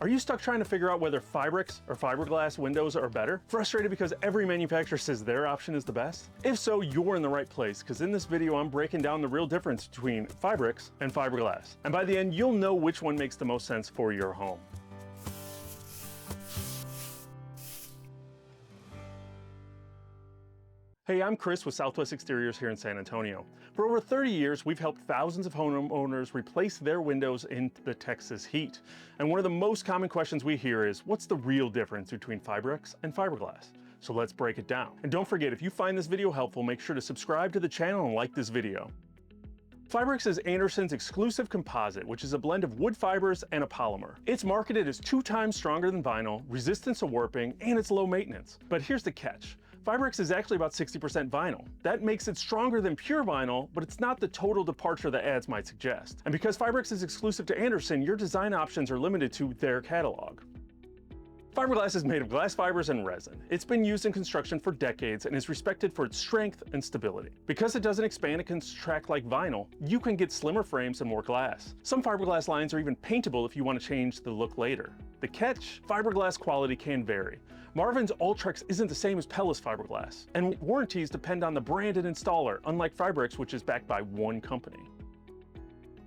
Are you stuck trying to figure out whether Fibrex or fiberglass windows are better? Frustrated because every manufacturer says their option is the best? If so, you're in the right place, because in this video I'm breaking down the real difference between Fibrex and fiberglass. And by the end, you'll know which one makes the most sense for your home. Hey, I'm Chris with Southwest Exteriors here in San Antonio. For over 30 years, we've helped thousands of homeowners replace their windows in the Texas heat. And one of the most common questions we hear is, what's the real difference between Fibrex and fiberglass? So let's break it down. And don't forget, if you find this video helpful, make sure to subscribe to the channel and like this video. Fibrex is Andersen's exclusive composite, which is a blend of wood fibers and a polymer. It's marketed as 2 times stronger than vinyl, resistant to warping, and it's low maintenance. But here's the catch. Fibrex is actually about 60% vinyl. That makes it stronger than pure vinyl, but it's not the total departure that ads might suggest. And because Fibrex is exclusive to Andersen, your design options are limited to their catalog. Fiberglass is made of glass fibers and resin. It's been used in construction for decades and is respected for its strength and stability. Because it doesn't expand and contract like vinyl, you can get slimmer frames and more glass. Some fiberglass lines are even paintable if you want to change the look later. The catch? Fiberglass quality can vary. Marvin's Ultrex isn't the same as Pell's fiberglass, and warranties depend on the brand and installer, unlike Fibrex, which is backed by one company.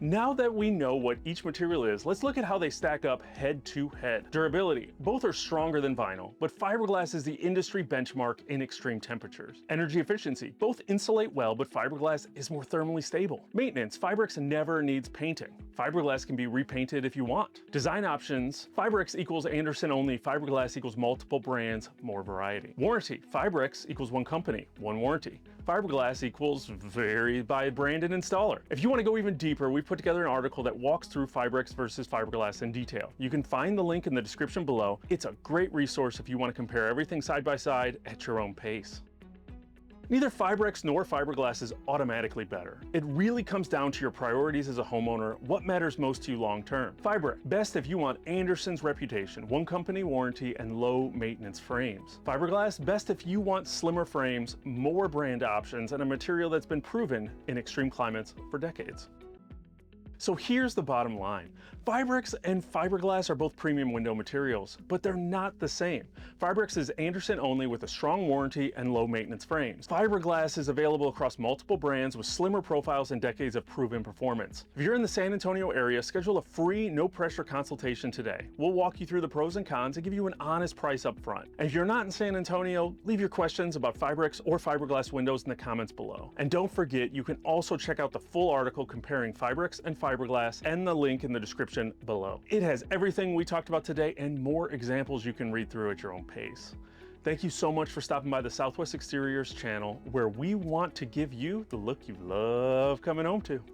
Now that we know what each material is, let's look at how they stack up head to head. Durability. Both are stronger than vinyl, but fiberglass is the industry benchmark in extreme temperatures. Energy efficiency. Both insulate well, but fiberglass is more thermally stable. Maintenance. Fibrex never needs painting. Fiberglass can be repainted if you want. Design options. Fibrex equals Andersen only. Fiberglass equals multiple brands, more variety. Warranty. Fibrex equals one company, one warranty. Fiberglass equals vary by brand and installer. If you want to go even deeper, we've put together an article that walks through Fibrex versus fiberglass in detail. You can find the link in the description below. It's a great resource if you want to compare everything side by side at your own pace. Neither Fibrex nor fiberglass is automatically better. It really comes down to your priorities as a homeowner, what matters most to you long term. Fibrex, best if you want Andersen's reputation, one company warranty, and low maintenance frames. Fiberglass, best if you want slimmer frames, more brand options, and a material that's been proven in extreme climates for decades. So here's the bottom line. Fibrex and fiberglass are both premium window materials, but they're not the same. Fibrex is Andersen only with a strong warranty and low maintenance frames. Fiberglass is available across multiple brands with slimmer profiles and decades of proven performance. If you're in the San Antonio area, schedule a free, no pressure consultation today. We'll walk you through the pros and cons and give you an honest price up front. And if you're not in San Antonio, leave your questions about Fibrex or fiberglass windows in the comments below. And don't forget, you can also check out the full article comparing Fibrex and fiberglass and the link in the description below. It has everything we talked about today and more examples you can read through at your own pace. Thank you so much for stopping by the Southwest Exteriors channel, where we want to give you the look you love coming home to.